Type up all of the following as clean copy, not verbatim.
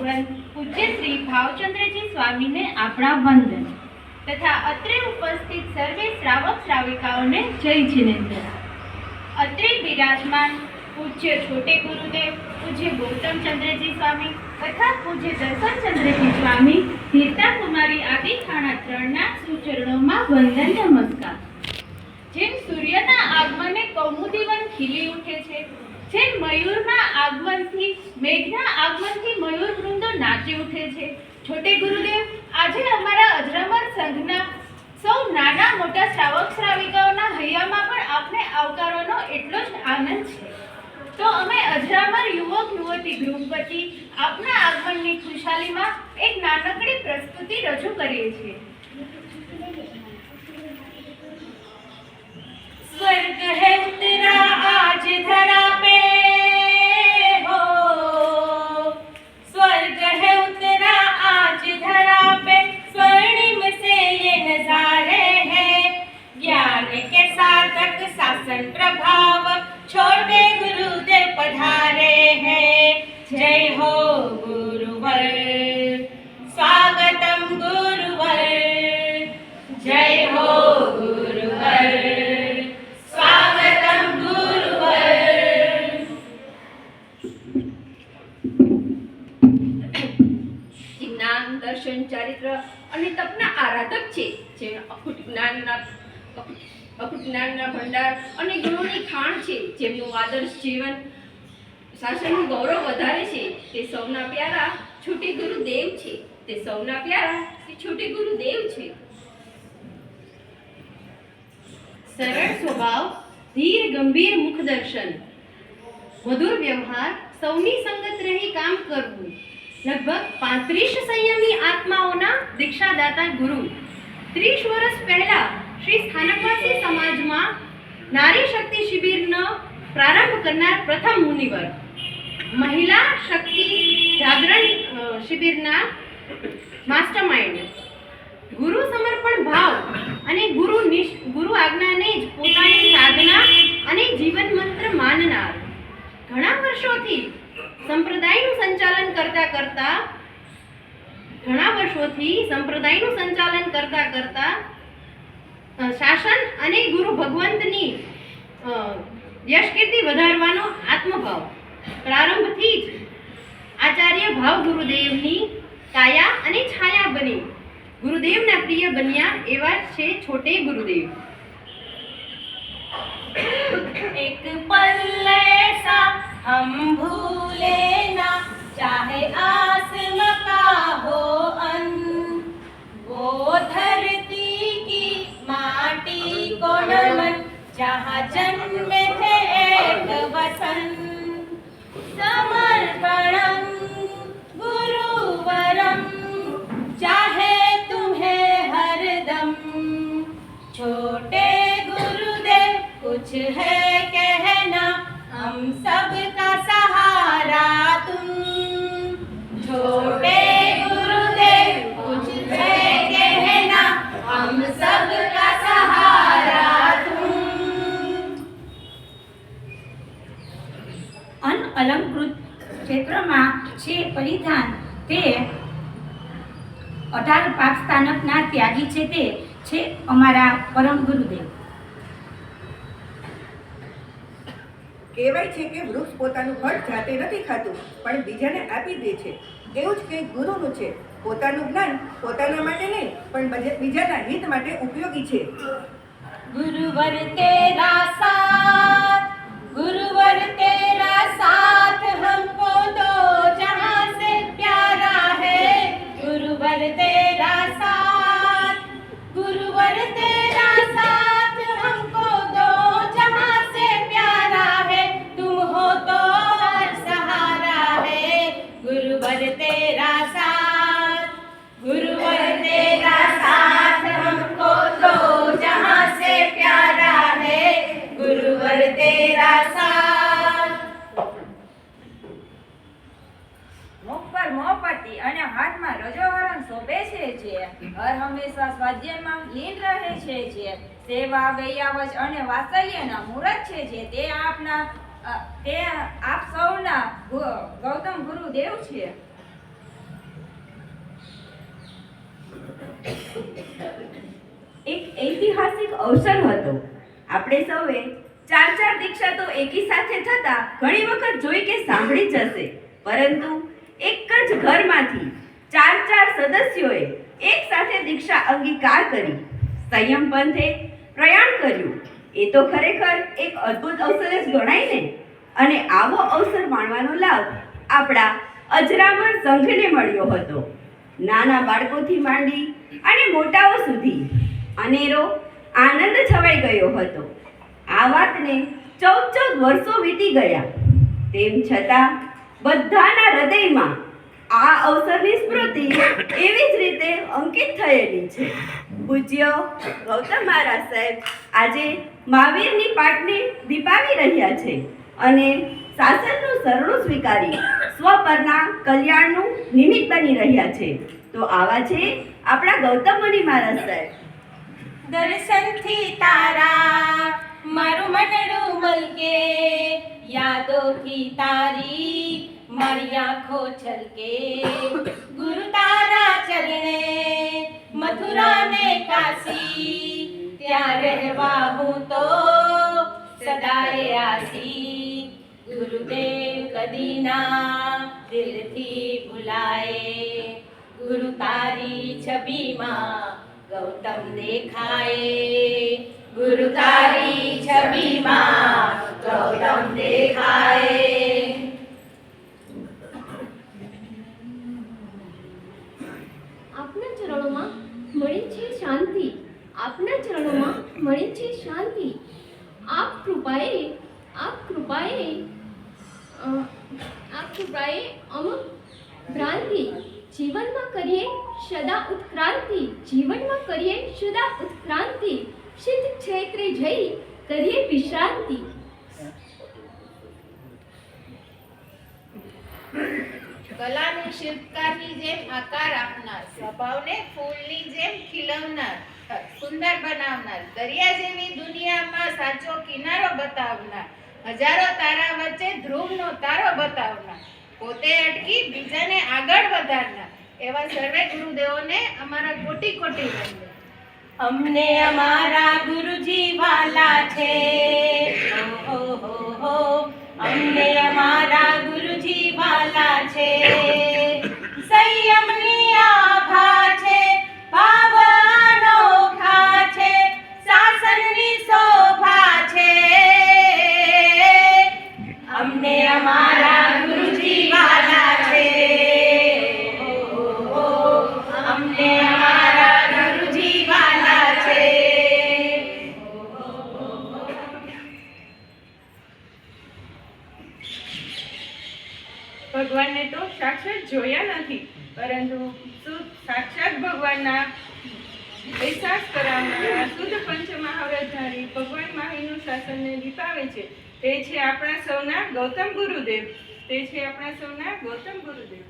ભગવાન પૂજ્ય શ્રી ભાવચંદ્રજી સ્વામીને આપણા વંદન તથા અત્રે ઉપસ્થિત સર્વે શ્રાવક શ્રાવિકાઓને જય જિનેન્દ્ર। અત્રે બિરાજમાન પૂજ્ય છોટે ગુરુદેવ પૂજ્ય ગૌતમચંદ્રજી સ્વામી તથા પૂજ્ય દર્શનચંદ્રજી સ્વામી ધીરતા કુમારી આદિ ખાણા ત્રણના સુચરણોમાં વંદન નમસ્કાર। જેમ સૂર્યના આગમને કૌમુદીવન ખીલી ઉઠે છે, જેમ મયુરના આગમનથી મેઘના આગમનથી મયુર વૃંદો નાચી ઉઠે છે, છોટે ગુરુદેવ આજે અમારા અજરામર સંઘના સૌ નાના મોટા શ્રાવક શ્રાવિકાઓના હૈયામાં પણ આપને આવકારવાનો એટલો જ આનંદ છે। તો અમે અજરામર યુવક યુવતી ગ્રુપ વતી આપના આગમનની ખુશાલીમાં એક નાનકડી પ્રસ્તુતિ રજૂ કરીએ છીએ। स्वर्ग है उतरा आज धरा पे हो, स्वर्ग है उतरा आज धरा पे, स्वर्णिम से ये नजारे हैं, ज्ञान के सार्थक शासन प्रभाव छोटे गुरुदेव पधारे हैं। जय हो गुरुवर, स्वागतम गुरुवर, जय हो गुरुवर, દર્શન ચારિત્ર અને તપના આરાધક છે, જેનો અખૂટ જ્ઞાનના ભંડાર અને ગુણોની ખાણ છે, જેમનું આદર્શ જીવન શાસનનું ગૌરવ વધારે છે, તે સૌના પ્યારા છોટે ગુરુદેવ છે, તે સૌના પ્યારા શ્રી છોટે ગુરુદેવ છે। સરળ સ્વભાવ, ધીર ગંભીર મુખ દર્શન, મધુર વ્યવહાર, સૌની સંગત રહી કામ કરવું, લગભગ 35 સંયમી આત્માઓના દીક્ષાદાતા ગુરુ, 30 વર્ષ પહેલા શ્રી સ્થાનકવાસી સમાજમાં નારી શક્તિ શિબિરનો પ્રારંભ કરનાર પ્રથમ મુનિવર, મહિલા શક્તિ જાગરણ શિબિરના માસ્ટરમાઇન્ડ, ગુરુ સમર્પણ ભાવ અને ગુરુ આજ્ઞાને જ પોતાની સાધના અને જીવન મંત્ર માનનાર, ઘણા વર્ષોથી સંપ્રદાયનું સંચાલન કરતા શાસન અને ગુરુ ભગવંતની યશકીર્તિ વધારવાનો આત્મભાવ, પ્રારંભથી જ આચાર્ય ભાવ ગુરુદેવની કાયા અને છાયા બની ગુરુદેવના પ્રિય બન્યા એવા છે છોટે ગુરુદેવ। एक पल ऐसा हम भूले ना, चाहे आसमां का हो अन, वो धरती की माटी को नमन, जहाँ जन्मे थे एक वसन, समर्पणम गुरुवरम चाहे तुम्हें हरदम, छोटे गुरुदेव कुछ है कहना, हम सबका सहारा तुम, छोटे गुरुदेव कुछ है कहना, हम सबका सहारा तुम। અનઅલંકૃત ક્ષેત્રમાં છે પરિધાન, તે 18 પાપ સ્થાનકના ત્યાગી છે, તે છે અમારા પરમ ગુરુદેવ। કહેવાય છે કે વૃક્ષ પોતાનું ફળ જાતે નથી ખાતું, પણ બીજાને આપી દે છે। એવું જ કંઈક ગુરુનું છે, પોતાનું જ્ઞાન પોતાના માટે નહીં, પણ બીજાના હિત માટે ઉપયોગી છે। गुरुवर तेरा साथ, गुरुवर तेरा साथ हमको दो जहां से प्यारा है, गुरुवर तेरा साथ, गुरुवर तेरा साथ हमको दो जहां से प्यारा है, तुम हो तो हर सहारा है, गुरुवर तेरा साथ, गुरुवर तेरा साथ हमको दो जहां से प्यारा है, गुरुवर तेरा साथ। મુખ પર મોમબત્તી અને હાથમાં રજોવરણ શોભે છે, જે હર હંમેશા સ્વાધ્યાયમાં લીન રહે છે, જે સેવા વૈયાવચ અને વાત્સલ્યના મૂરત છે, જે તે આપ સૌના ગૌતમ ગુરુદેવ છે। ઐતિહાસિક અવસર હતો. આપણે સૌએ 4 દીક્ષા તો એકી સાથે થતા ઘણી વખત જોઈ કે સાંભળી જ હશે, પરંતુ એક જ ઘરમાંથી 4 સદસ્યોએ એક સાથે દીક્ષા અંગીકાર કરી સંયમ પંથે પ્રયાણ કર્યું. એ તો ખરેખર એક અદ્ભુત અવસર જ ગણાય ને. અને આવો અવસર માણવાનો લાભ આપણા અજરામર સંઘને મળ્યો હતો. નાના બાળકોથી માંડી અને મોટાઓ સુધી અનેરો આનંદ છવાઈ ગયો હતો. આ વાતને 14 વર્ષો વીતી ગયા, તેમ છતાં બધાના હૃદયમાં આ અવસરની સ્મૃતિ એવી જ રીતે અંકિત થયેલી છે. પૂજ્ય ગૌતમ મહારાજ સાહેબ આજે મહાવીરની પાટને દીપાવી રહ્યા છે અને શાસનનું સરણું સ્વીકારી સ્વપરના કલ્યાણનું નિમિત્ત બની રહ્યા છે. તો આવા છે આપણા ગૌતમ મુનિ મહારાજ સાહેબ. દર્શનથી તારા મારું મનડું મલકે, યાદોથી તારી મારી આંખો છલકે. ગુરુ તારા ચરણે મથુરા ને કાશી, ત્યાં રહેવા હું તો સદાય આસી. ગુરુદેવ કદી ના દિલથી ભૂલાય, ગુરુ તારી છબીમાં ગૌતમ દેખાય. ગુરુ તારી છબીમાં ગૌતમ દેખાય. આપના ચરણોમાં મળે છે શાંતિ, આપના ચરણોમાં મળે છે શાંતિ. આપ કૃપાએ અમુક ભ્રાંતિ, જીવનમાં કરીએ સદા ઉત્ક્રાંતિ, જીવનમાં કરીએ સદા ઉત્ક્રાંતિ. સિદ્ધ ક્ષેત્રે જઈ કરીએ વિશ્રાંતિ. કલાને શિલ્પકારની જેમ આકાર આપનાર, સ્વભાવને ફૂલની જેમ ખીલવનાર, સુંદર બનાવનાર, દરિયા જેવી દુનિયામાં સાચો કિનારો બતાવનાર, હજારો તારા વચ્ચે ધ્રુવનો તારો બતાવનાર, પોતે અટકી બીજાને આગળ વધારનાર એવા સર્વે ગુરુદેવોને અમારા કોટી કોટી વંદન. અમને અમારા ગુરુજી વાલા છે, હો હો હો. અમને અમારા ગુરુજી વાલા છે. સંયમની આભા છે, ભાવ અનોખા છે, શાસનની શોભા છે. અમને અમારા ગુરુજી વાલા છે, હો હો હો. અમને અમારા ગુરુજી વાલા છે. ભગવાનને તો સાક્ષાત જોયા નથી, પરંતુ શુદ્ધ સાક્ષાત ભગવાનના અહેસાસ કરાવનારા શુદ્ધ પંચમહાવ્રતધારી ભગવાન માહીનું શાસનને દીપાવે છે. તે છે આપણા સૌના ગૌતમ ગુરુદેવ. તે છે આપણા સૌના ગૌતમ ગુરુદેવ.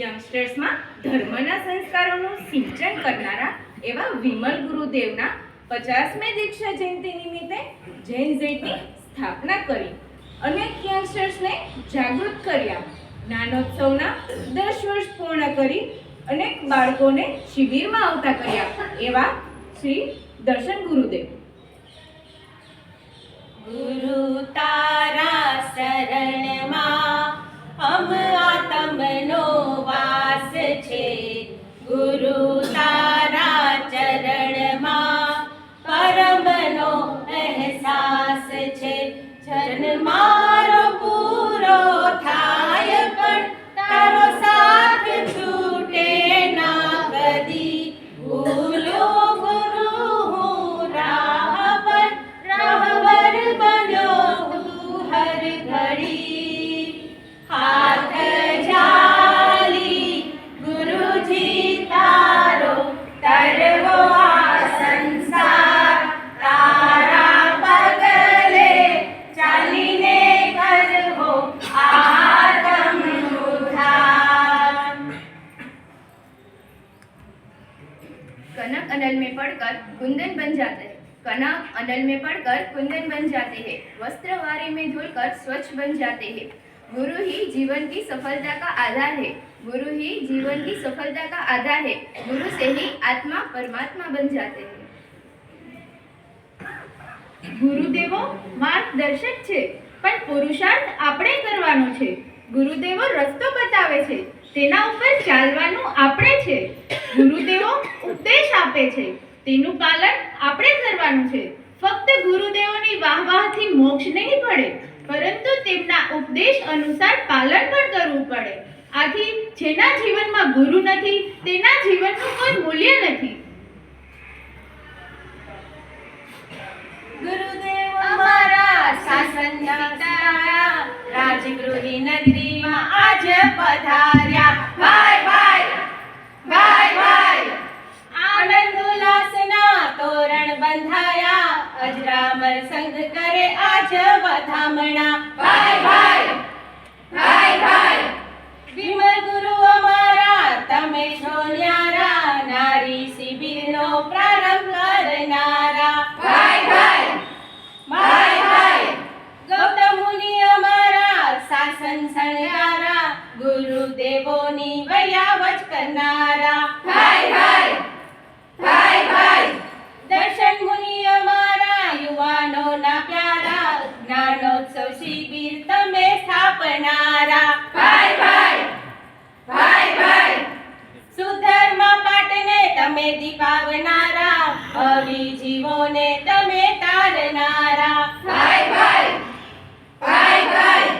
યંગસ્ટર્સમાં ધર્મના સંસ્કારોનું સિંચન કરનારા એવા વિમલ ગુરુદેવના 50મી દીક્ષા જયંતિ નિમિત્તે જૈન ઝેડની સ્થાપના કરી અનેક યંગસ્ટર્સને જાગૃત કર્યા. જ્ઞાનોત્સવના 10 વર્ષ પૂર્ણ કરી અનેક બાળકોને શિબિરમાં આવતા કર્યા એવા શ્રી દર્શન ગુરુદેવ. ગુરુ તારા શરણમાં હમ આત્મનો વાસ છે. ગુરુ તારા ચરણમાં પરમનો અહેસાસ છે. જન મારો પૂરો થાય પણ તારો સાથ છૂટે ના કદી. ભૂલો ગુરુ હું રાહ પર રહબર બન્યો તું હર ઘડી. હાથ જાલી ગુરુજી તારો તરવો આ સંસાર. તારા પગલે ચાલીને કરવો આત્મઉદ્ધાર. कनक अनल में पड़कर कुंदन बन जाते हैं, कनक अनल में पड़कर कुंदन बन जाते हैं, वस्त्र वारे में धुलकर स्वच्छ बन जाते हैं, गुरु ही जीवन की सफलता का आधार है। गुरु ही जीवन की सफलता का आधार है। गुरु से ही आत्मा परमात्मा बन जाते हैं। ગુરુદેવો માર્ગદર્શક છે, પણ પુરુષાર્થ આપણે કરવાનો છે. ગુરુદેવો રસ્તો બતાવે છે, તેના ઉપર ચાલવાનું આપણે છે. ગુરુદેવો ઉપદેશ આપે છે, તેનું પાલન આપણે કરવાનું છે. ફક્ત ગુરુદેવોની વાહવાહથી મોક્ષ નહીં પડે, પરંતુ તેમના ઉપદેશ અનુસાર પાલન પણ કરવું પડે. આથી જેના જીવનમાં ગુરુ નથી તેના જીવનનું કોઈ મૂલ્ય નથી. ગુરુદેવ અમારા શાસનના તારા રાજગૃહની નગરીમાં આજ પધાર્યા. ભાઈ ભાઈ ભાઈ ભાઈ આનંદ ઉલ્લાસના તોરણ બંધાયા. અજરામર સંગ કરે આજ વધામણા. ભાઈ ભાઈ ભાઈ ભાઈ વિમલ ગુરુ અમારા તમે છો ન્યારા. નારી શિબિરનો પ્રારંભ કરનારા. ભાઈ ભાઈ ભાઈ ભાઈ ગૌતમ મુનિ અમારા શાસન શણગારા. ગુરુદેવોની વયાવચ કરનારા. ભાઈ ભાઈ ભાઈ ભાઈ દર્શન મુનિ અમારા યુવાનોના પ્યારા. જ્ઞાનોત્સવ શિબિર તમે સ્થાપનારા. ભાઈ ભાઈ ભાઈ ભાઈ સુધર્મ પાટને તમે દીપાવનારા. અવી જીવોને તમે તારનારા. ભાઈ ભાઈ ભાઈ ભાઈ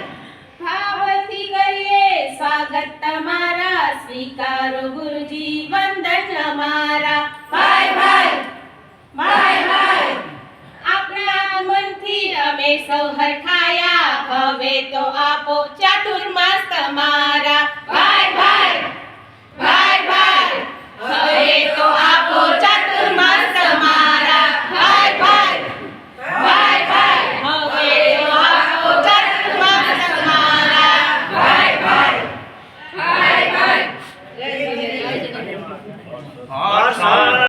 ભાવથી કરીએ સ્વાગત તમારા. સ્વીકારો ગુરુજી વંદન અમારા. ભાઈ ભાઈ ભાઈ ભાઈ આપણા મનથી અમે સૌ હરખાયા. હવે તો આપો ચાતુર્માસ તમારા.